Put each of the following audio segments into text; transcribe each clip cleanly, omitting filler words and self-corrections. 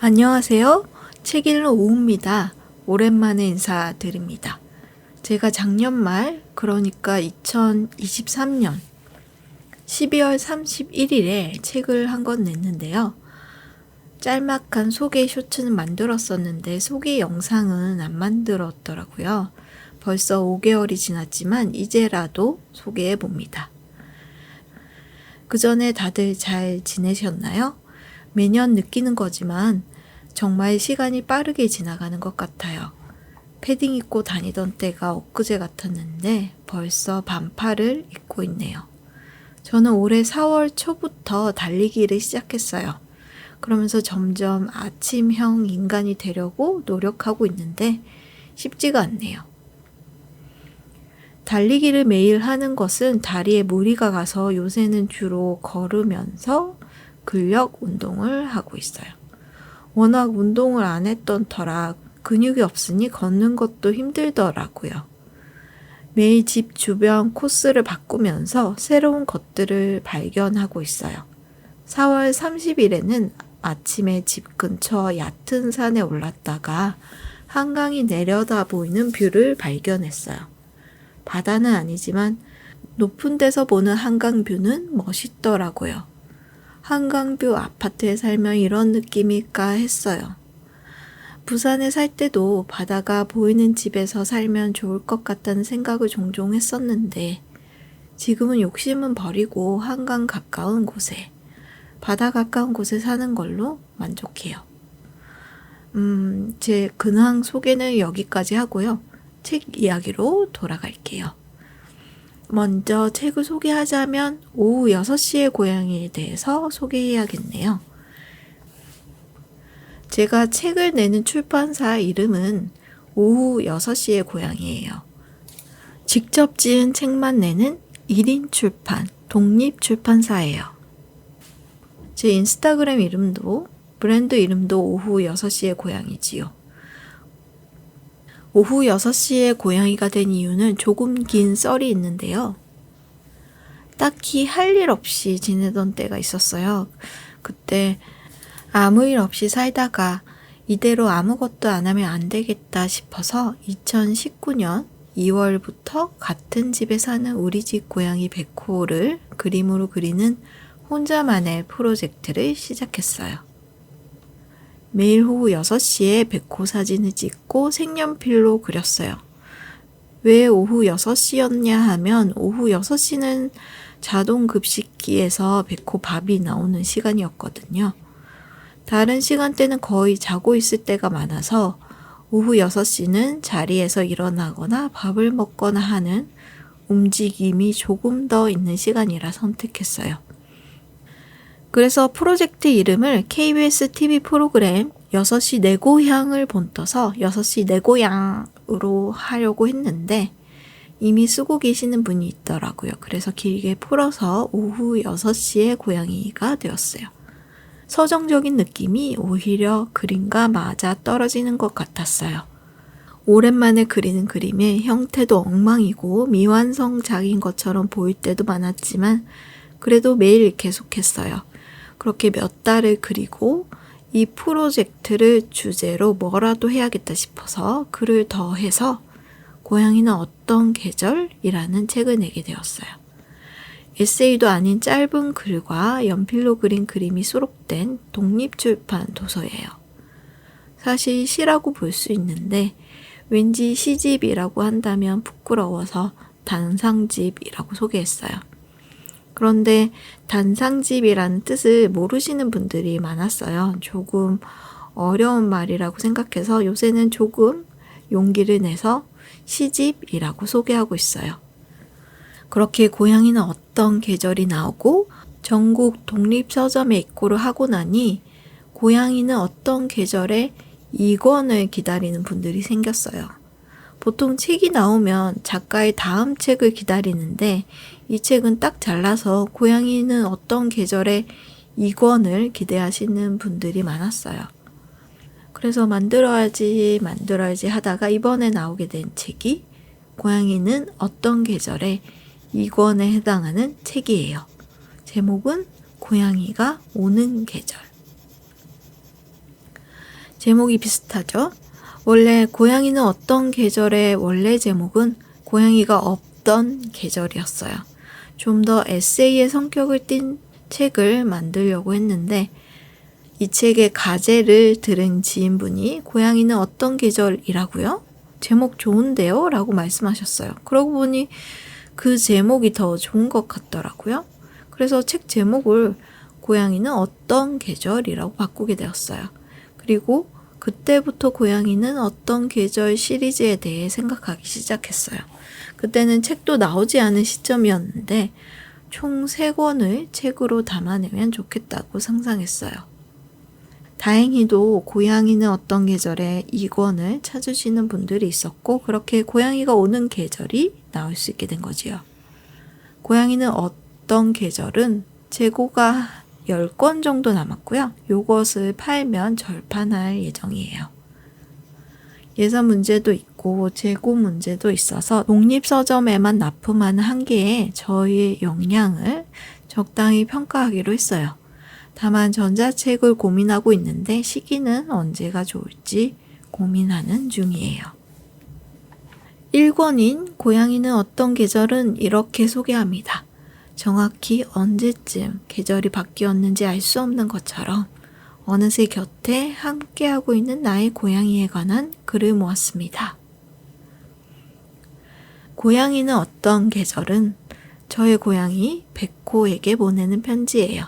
안녕하세요. 책 읽는 오후입니다. 오랜만에 인사드립니다. 제가 작년 말, 그러니까 2023년 12월 31일에 책을 한 권 냈는데요. 짤막한 소개 쇼츠는 만들었었는데 소개 영상은 안 만들었더라고요. 벌써 5개월이 지났지만 이제라도 소개해 봅니다. 그 전에 다들 잘 지내셨나요? 매년 느끼는 거지만 정말 시간이 빠르게 지나가는 것 같아요. 패딩 입고 다니던 때가 엊그제 같았는데 벌써 반팔을 입고 있네요. 저는 올해 4월 초부터 달리기를 시작했어요. 그러면서 점점 아침형 인간이 되려고 노력하고 있는데 쉽지가 않네요. 달리기를 매일 하는 것은 다리에 무리가 가서 요새는 주로 걸으면서 근력 운동을 하고 있어요. 워낙 운동을 안 했던 터라 근육이 없으니 걷는 것도 힘들더라고요. 매일 집 주변 코스를 바꾸면서 새로운 것들을 발견하고 있어요. 4월 30일에는 아침에 집 근처 얕은 산에 올랐다가 한강이 내려다 보이는 뷰를 발견했어요. 바다는 아니지만 높은 데서 보는 한강뷰는 멋있더라고요. 한강뷰 아파트에 살면 이런 느낌일까 했어요. 부산에 살 때도 바다가 보이는 집에서 살면 좋을 것 같다는 생각을 종종 했었는데 지금은 욕심은 버리고 한강 가까운 곳에, 바다 가까운 곳에 사는 걸로 만족해요. 제 근황 소개는 여기까지 하고요. 책 이야기로 돌아갈게요. 먼저 책을 소개하자면 오후 6시의 고양이에 대해서 소개해야겠네요. 제가 책을 내는 출판사 이름은 오후 6시의 고양이에요. 직접 지은 책만 내는 1인 출판, 독립출판사예요. 제 인스타그램 이름도, 브랜드 이름도 오후 6시의 고양이지요. 오후 6시에 고양이가 된 이유는 조금 긴 썰이 있는데요. 딱히 할 일 없이 지내던 때가 있었어요. 그때 아무 일 없이 살다가 이대로 아무것도 안 하면 안 되겠다 싶어서 2019년 2월부터 같은 집에 사는 우리 집 고양이 백호를 그림으로 그리는 혼자만의 프로젝트를 시작했어요. 매일 오후 6시에 백호 사진을 찍고 색연필로 그렸어요. 왜 오후 6시였냐 하면 오후 6시는 자동 급식기에서 백호 밥이 나오는 시간이었거든요. 다른 시간대는 거의 자고 있을 때가 많아서 오후 6시는 자리에서 일어나거나 밥을 먹거나 하는 움직임이 조금 더 있는 시간이라 선택했어요. 그래서 프로젝트 이름을 KBS TV 프로그램 6시 내 고향을 본떠서 6시 내 고향으로 하려고 했는데 이미 쓰고 계시는 분이 있더라고요. 그래서 길게 풀어서 오후 6시의 고양이가 되었어요. 서정적인 느낌이 오히려 그림과 맞아 떨어지는 것 같았어요. 오랜만에 그리는 그림의 형태도 엉망이고 미완성작인 것처럼 보일 때도 많았지만 그래도 매일 계속했어요. 그렇게 몇 달을 그리고 이 프로젝트를 주제로 뭐라도 해야겠다 싶어서 글을 더해서 고양이는 어떤 계절이라는 책을 내게 되었어요. 에세이도 아닌 짧은 글과 연필로 그린 그림이 수록된 독립출판 도서예요. 사실 시라고 볼 수 있는데 왠지 시집이라고 한다면 부끄러워서 단상집이라고 소개했어요. 그런데 단상집이라는 뜻을 모르시는 분들이 많았어요. 조금 어려운 말이라고 생각해서 요새는 조금 용기를 내서 시집이라고 소개하고 있어요. 그렇게 고양이는 어떤 계절이 나오고 전국 독립서점에 입고를 하고 나니 고양이는 어떤 계절에 2권을 기다리는 분들이 생겼어요. 보통 책이 나오면 작가의 다음 책을 기다리는데 이 책은 딱 잘라서 고양이는 어떤 계절에 2권을 기대하시는 분들이 많았어요. 그래서 만들어야지 하다가 이번에 나오게 된 책이 고양이는 어떤 계절에 2권에 해당하는 책이에요. 제목은 고양이가 오는 계절. 제목이 비슷하죠? 원래 고양이는 어떤 계절의 원래 제목은 고양이가 없던 계절이었어요. 좀 더 에세이의 성격을 띤 책을 만들려고 했는데 이 책의 가제를 들은 지인분이 고양이는 어떤 계절이라고요? 제목 좋은데요? 라고 말씀하셨어요. 그러고 보니 그 제목이 더 좋은 것 같더라고요. 그래서 책 제목을 고양이는 어떤 계절이라고 바꾸게 되었어요. 그리고 그때부터 고양이는 어떤 계절 시리즈에 대해 생각하기 시작했어요. 그때는 책도 나오지 않은 시점이었는데 총 3권을 책으로 담아내면 좋겠다고 상상했어요. 다행히도 고양이는 어떤 계절에 2권을 찾으시는 분들이 있었고 그렇게 고양이가 오는 계절이 나올 수 있게 된 거지요. 고양이는 어떤 계절은 재고가 10권 정도 남았고요. 요것을 팔면 절판할 예정이에요. 예산 문제도 있고 재고 문제도 있어서 독립서점에만 납품하는 한계에 저희의 역량을 적당히 평가하기로 했어요. 다만 전자책을 고민하고 있는데 시기는 언제가 좋을지 고민하는 중이에요. 1권인 고양이는 어떤 계절은 이렇게 소개합니다. 정확히 언제쯤 계절이 바뀌었는지 알 수 없는 것처럼 어느새 곁에 함께하고 있는 나의 고양이에 관한 글을 모았습니다. 고양이는 어떤 계절은 저의 고양이 백호에게 보내는 편지예요.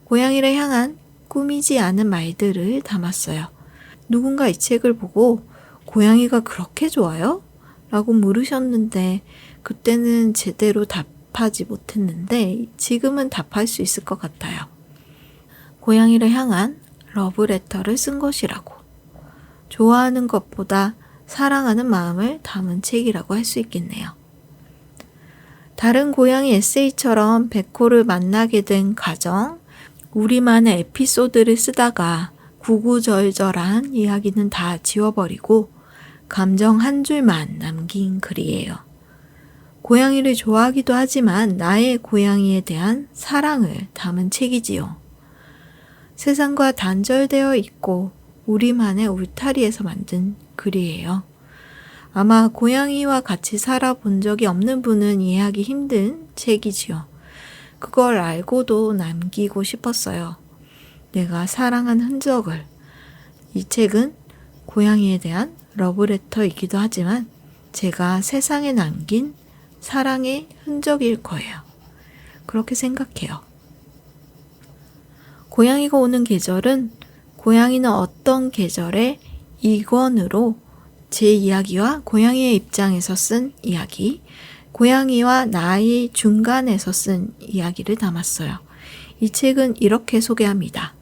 고양이를 향한 꾸미지 않은 말들을 담았어요. 누군가 이 책을 보고 고양이가 그렇게 좋아요? 라고 물으셨는데 그때는 제대로 답하지 못했는데 지금은 답할 수 있을 것 같아요. 고양이를 향한 러브레터를 쓴 것이라고. 좋아하는 것보다 사랑하는 마음을 담은 책이라고 할 수 있겠네요. 다른 고양이 에세이처럼 백호를 만나게 된 과정, 우리만의 에피소드를 쓰다가 구구절절한 이야기는 다 지워버리고 감정 한 줄만 남긴 글이에요. 고양이를 좋아하기도 하지만 나의 고양이에 대한 사랑을 담은 책이지요. 세상과 단절되어 있고 우리만의 울타리에서 만든 글이에요. 아마 고양이와 같이 살아본 적이 없는 분은 이해하기 힘든 책이지요. 그걸 알고도 남기고 싶었어요. 내가 사랑한 흔적을. 이 책은 고양이에 대한 러브레터이기도 하지만 제가 세상에 남긴 사랑의 흔적일 거예요. 그렇게 생각해요. 고양이가 오는 계절은 고양이는 어떤 계절에 2권으로 제 이야기와 고양이의 입장에서 쓴 이야기, 고양이와 나의 중간에서 쓴 이야기를 담았어요. 이 책은 이렇게 소개합니다.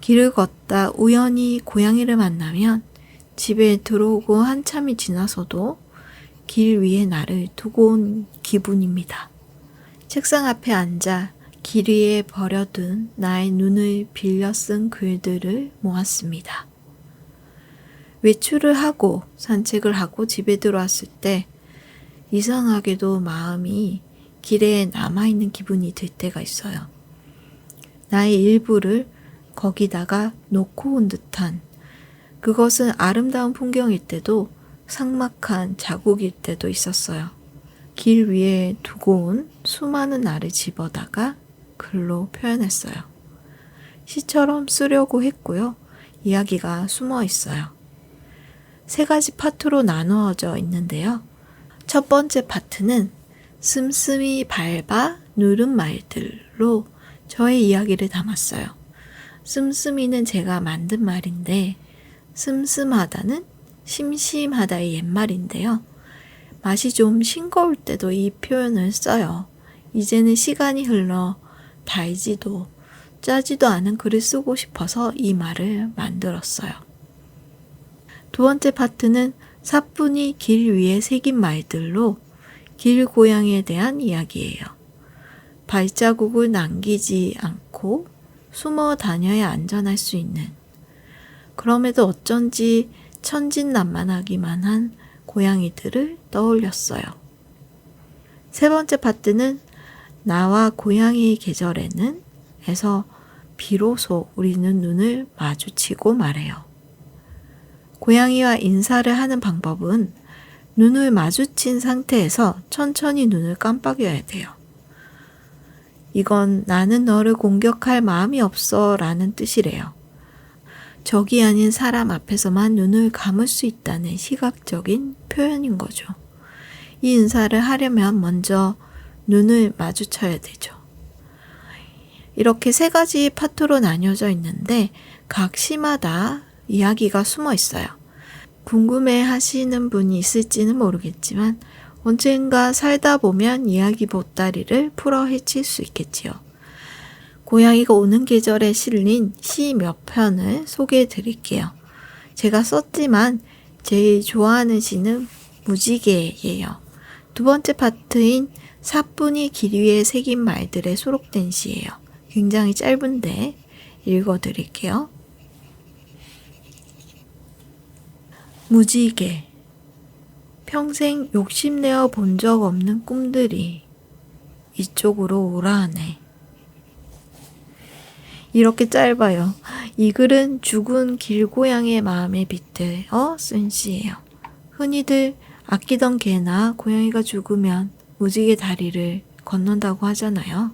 길을 걷다 우연히 고양이를 만나면 집에 들어오고 한참이 지나서도 길 위에 나를 두고 온 기분입니다. 책상 앞에 앉아 길 위에 버려둔 나의 눈을 빌려 쓴 글들을 모았습니다. 외출을 하고 산책을 하고 집에 들어왔을 때 이상하게도 마음이 길에 남아있는 기분이 들 때가 있어요. 나의 일부를 거기다가 놓고 온 듯한, 그것은 아름다운 풍경일 때도 삭막한 자국일 때도 있었어요. 길 위에 두고 온 수많은 나를 집어다가 글로 표현했어요. 시처럼 쓰려고 했고요. 이야기가 숨어 있어요. 3가지 파트로 나누어져 있는데요. 첫 번째 파트는 씀씀이 밟아 누른 말들로 저의 이야기를 담았어요. 씀씀이는 제가 만든 말인데 씀씀하다는 심심하다의 옛말인데요. 맛이 좀 싱거울 때도 이 표현을 써요. 이제는 시간이 흘러 달지도 짜지도 않은 글을 쓰고 싶어서 이 말을 만들었어요. 두 번째 파트는 사뿐히 길 위에 새긴 말들로 길고양이에 대한 이야기예요. 발자국을 남기지 않고 숨어 다녀야 안전할 수 있는, 그럼에도 어쩐지 천진난만하기만 한 고양이들을 떠올렸어요. 세 번째 파트는 나와 고양이의 계절에는 에서 비로소 우리는 눈을 마주치고 말해요. 고양이와 인사를 하는 방법은 눈을 마주친 상태에서 천천히 눈을 깜빡여야 돼요. 이건 나는 너를 공격할 마음이 없어 라는 뜻이래요. 적이 아닌 사람 앞에서만 눈을 감을 수 있다는 시각적인 표현인 거죠. 이 인사를 하려면 먼저 눈을 마주쳐야 되죠. 이렇게 세 가지 파트로 나뉘어져 있는데 각 시마다 이야기가 숨어 있어요. 궁금해 하시는 분이 있을지는 모르겠지만 언젠가 살다 보면 이야기 보따리를 풀어 헤칠 수 있겠지요. 고양이가 오는 계절에 실린 시 몇 편을 소개해 드릴게요. 제가 썼지만 제일 좋아하는 시는 무지개예요. 두 번째 파트인 사뿐히 길 위에 새긴 말들에 수록된 시예요. 굉장히 짧은데 읽어 드릴게요. 무지개. 평생 욕심내어 본 적 없는 꿈들이 이쪽으로 오라 하네. 이렇게 짧아요. 이 글은 죽은 길고양이의 마음에 빗대어 쓴 시예요. 흔히들 아끼던 개나 고양이가 죽으면 무지개 다리를 건넌다고 하잖아요.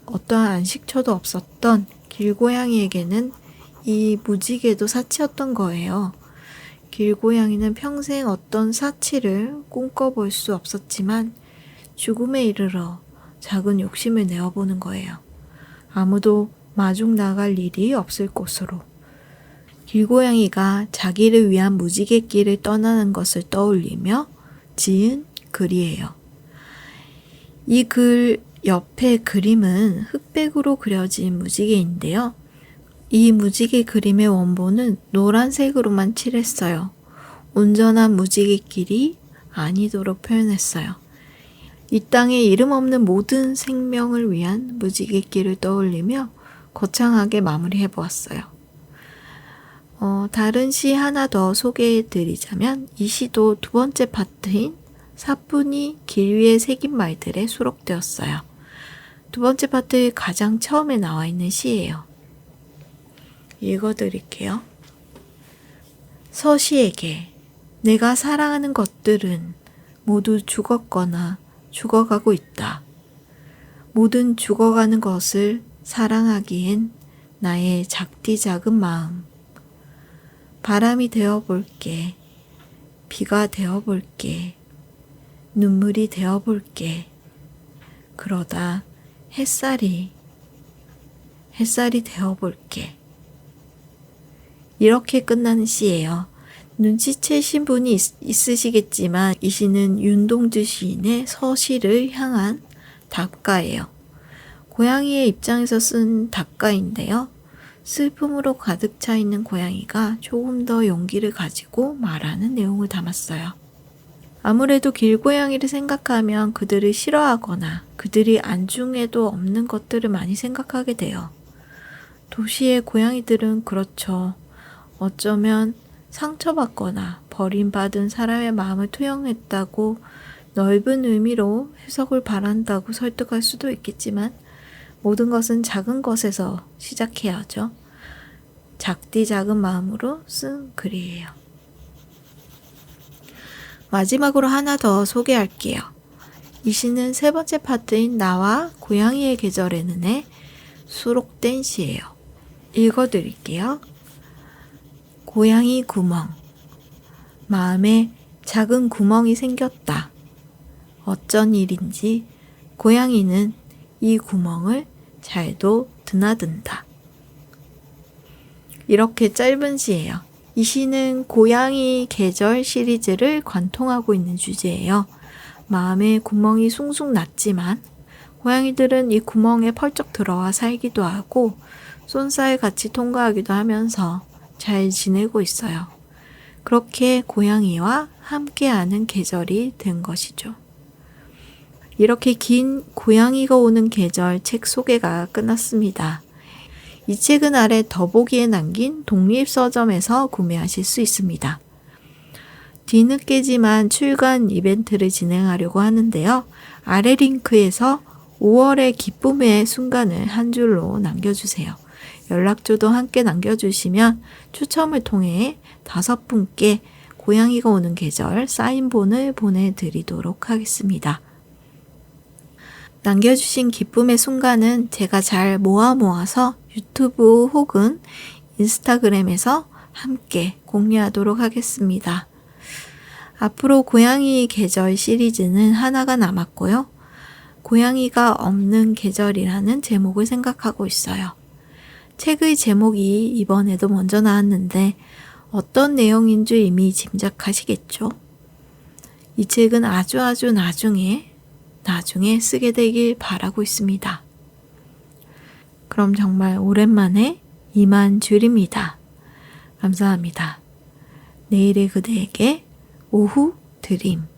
어떠한 안식처도 없었던 길고양이에게는 이 무지개도 사치였던 거예요. 길고양이는 평생 어떤 사치를 꿈꿔볼 수 없었지만 죽음에 이르러 작은 욕심을 내어보는 거예요. 아무도 마중 나갈 일이 없을 곳으로. 길고양이가 자기를 위한 무지갯길을 떠나는 것을 떠올리며 지은 글이에요. 이 글 옆에 그림은 흑백으로 그려진 무지개인데요. 이 무지개 그림의 원본은 노란색으로만 칠했어요. 온전한 무지갯길이 아니도록 표현했어요. 이 땅에 이름 없는 모든 생명을 위한 무지갯길을 떠올리며 거창하게 마무리해 보았어요. 다른 시 하나 더 소개해 드리자면 이 시도 두 번째 파트인 사뿐히 길 위에 새긴 말들에 수록되었어요. 두 번째 파트 가장 처음에 나와 있는 시예요. 읽어 드릴게요. 서시에게 내가 사랑하는 것들은 모두 죽었거나 죽어가고 있다. 모든 죽어가는 것을 사랑하기엔 나의 작디 작은 마음. 바람이 되어볼게. 비가 되어볼게. 눈물이 되어볼게. 그러다 햇살이 되어볼게. 이렇게 끝나는 시예요. 눈치채신 분이 있으시겠지만 이 시는 윤동주 시인의 서시를 향한 답가예요. 고양이의 입장에서 쓴 답가인데요. 슬픔으로 가득 차 있는 고양이가 조금 더 용기를 가지고 말하는 내용을 담았어요. 아무래도 길고양이를 생각하면 그들을 싫어하거나 그들이 안중에도 없는 것들을 많이 생각하게 돼요. 도시의 고양이들은 그렇죠. 어쩌면 상처받거나 버림받은 사람의 마음을 투영했다고 넓은 의미로 해석을 바란다고 설득할 수도 있겠지만 모든 것은 작은 것에서 시작해야죠. 작디 작은 마음으로 쓴 글이에요. 마지막으로 하나 더 소개할게요. 이 시는 세 번째 파트인 나와 고양이의 계절에는에 수록된 시예요. 읽어드릴게요. 고양이 구멍. 마음에 작은 구멍이 생겼다. 어쩐 일인지 고양이는 이 구멍을 잘도 드나든다. 이렇게 짧은 시예요. 이 시는 고양이 계절 시리즈를 관통하고 있는 주제예요. 마음에 구멍이 숭숭 났지만 고양이들은 이 구멍에 펄쩍 들어와 살기도 하고 쏜살같이 통과하기도 하면서 잘 지내고 있어요. 그렇게 고양이와 함께하는 계절이 된 것이죠. 이렇게 긴 고양이가 오는 계절 책 소개가 끝났습니다. 이 책은 아래 더보기에 남긴 독립서점에서 구매하실 수 있습니다. 뒤늦게지만 출간 이벤트를 진행하려고 하는데요. 아래 링크에서 5월의 기쁨의 순간을 한 줄로 남겨주세요. 연락처도 함께 남겨주시면 추첨을 통해 5분께 고양이가 오는 계절 사인본을 보내드리도록 하겠습니다. 남겨주신 기쁨의 순간은 제가 잘 모아서 유튜브 혹은 인스타그램에서 함께 공유하도록 하겠습니다. 앞으로 고양이 계절 시리즈는 하나가 남았고요. 고양이가 없는 계절이라는 제목을 생각하고 있어요. 책의 제목이 이번에도 먼저 나왔는데 어떤 내용인 줄 이미 짐작하시겠죠? 이 책은 아주 나중에 쓰게 되길 바라고 있습니다. 그럼 정말 오랜만에 이만 줄입니다. 감사합니다. 내일의 그대에게 오후 드림.